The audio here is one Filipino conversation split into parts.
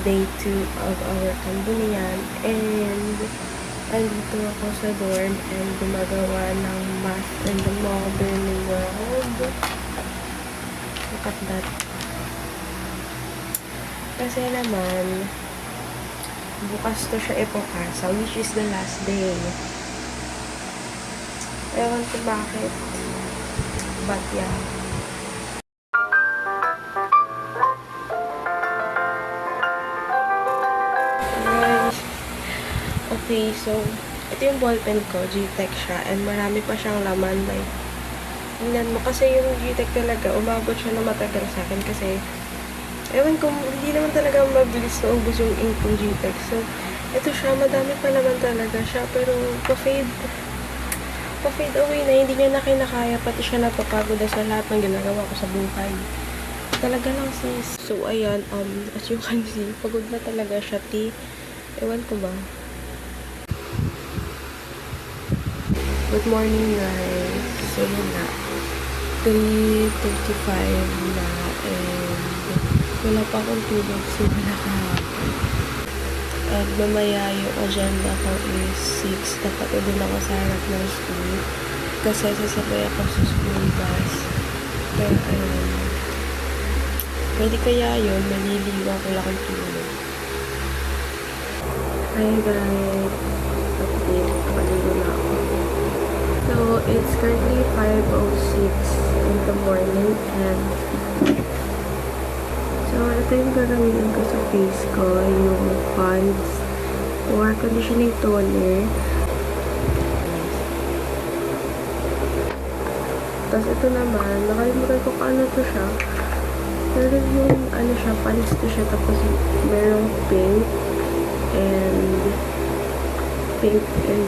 day 2 of our Cambunian, and andito ako sa dorm and gumagawa ng math in the modern world. Look at that. Kasi naman, bukas to siya ipapasa, which is the last day. Ewan ko bakit. But yeah. Okay, so, ito yung ballpen ko, G-Tech siya, and marami pa siyang laman, like, tingnan mo, kasi yung G-Tech talaga, umabot siya na matagal sa akin, kasi, ewan ko, hindi naman talaga mabilis na ubos yung ink ng G-Tech, so, ito siya, madami pa naman talaga siya, pero, pa-fade away na, hindi niya na kinakaya, pati siya napapagod sa lahat ng ginagawa ko sa buhay. Talaga lang, sis. So, ayan, as you can see, pagod na talaga siya, ewan ko ba. Good morning, guys. So, yun na. 3:35 na, and wala pa akong tulog, simula kahapon. At mamaya yung agenda ko is 6. Dapat din ako sa harap ng school. Kasi sasabay ako sa school bus. Pero, pwede kaya yun, maliliwa ko lang ang tulog. Hi, guys. Update. Nakaligo na ako. So, it's currently 5:06 in the morning, and so, ito yung gagawin ko sa face ko, yung Pond's Pore Conditioning Toner. Tapos ito naman, nakalimutan ko kung ano to siya. Pero yung ano siya, Pond's to siya, tapos merong pink and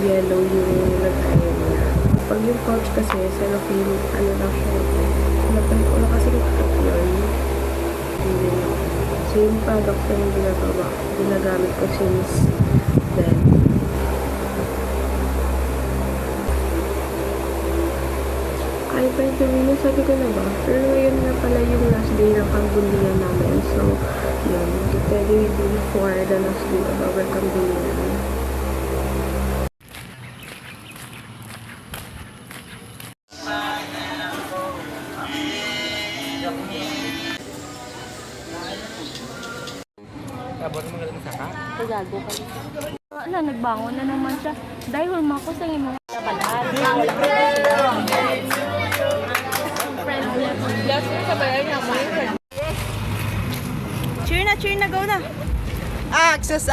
yellow yung lagayan niya. Pag yung pouch kasi, cellophane, ano lang siya. Sinapan ko na kasi kapag yun. So, yung product na yung ginagamit ko since then. Ay, by the way, nasabi ko na ba? Pero ngayon nga pala yung last day ng Cambunian namin. So, yun. Pwede before the last day of our Cambunian. Gago ka. Wala, nagbangon na naman siya. Dahil hulma ko sa imo. Cheer na, go na. Access,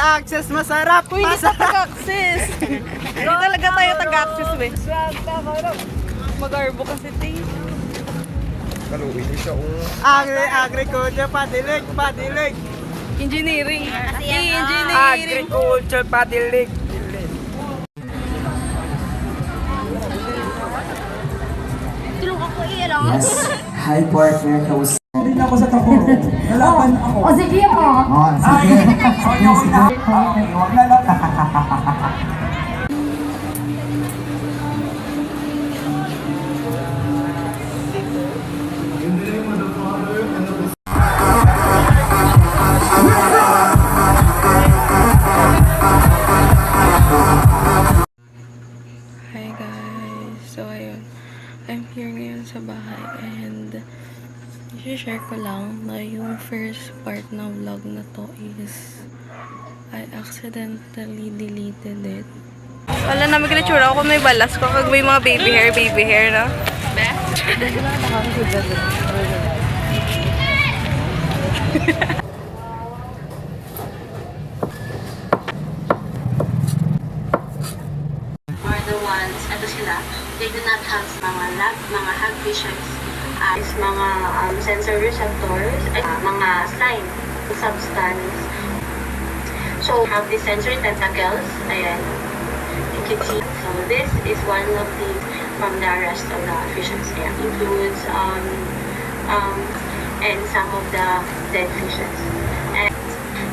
masarap. Uy, hindi sa taga-access. Hindi talaga tayo taga-access, we. Mag-arbo kasi tayo. Kaluwi siya Agriculture, padilig. Engineering. Agriculture padilig. Tulong ako ilang. Yes. Hi, partner. Kamusta? Din ako sa tako. Nalaban ako. O sige mo. Oh, sige. Okay, wag na lang. Hi, guys. So, ayun. I'm here ngayon sa bahay, and i-share ko lang na yung first part ng vlog na to is I accidentally deleted it. Wala namin kinitsura ako kung may balas ko. Kag may mga baby hair, no? Are the ones, ito sila, they do not have mga hag visions, is mga sensor receptors, mga sign, substance. So, have the sensory tentacles, ayan, you can see. So, this is one of the, from the rest of the fishes, yeah, includes, and some of the dead fishes. And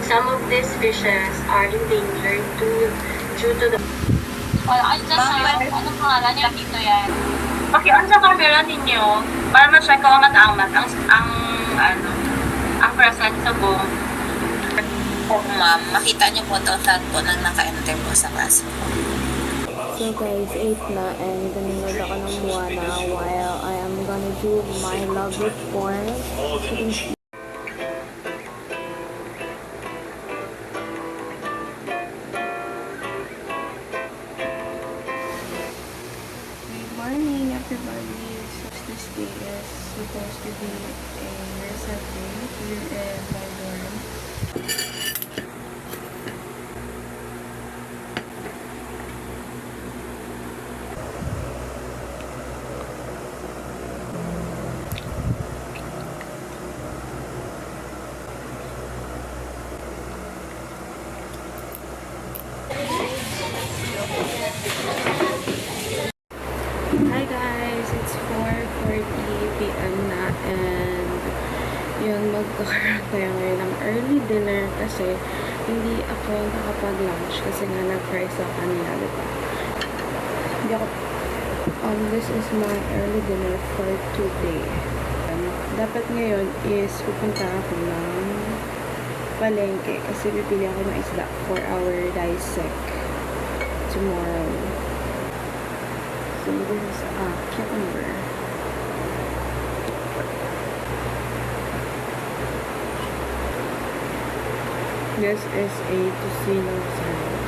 some of these fishes are endangered due to the Anong pangalan niya dito yan? Paki-on sa camera ninyo para ma-check ko ang angat ang present sa buong. po ma'am, makita niyo po ito lahat po nang naka-enter po sa class po. So guys, 8 na and nanonood ako ng Moana while I am gonna do my love report. Good morning everybody. So this day is supposed to be a reset day here in my dorm. Hi guys! It's 4:40 p.m. na and yun, magkakaroon tayo ngayon ng early dinner kasi hindi ako nakapag-lunch kasi nga nag-price ako kanina, diba? Hindi ako, this is my early dinner for today. Dapat ngayon is pupunta ako ng palengke kasi bibili ako ng isda for our dissect tomorrow. So this is cucumber. This is a tocino salad.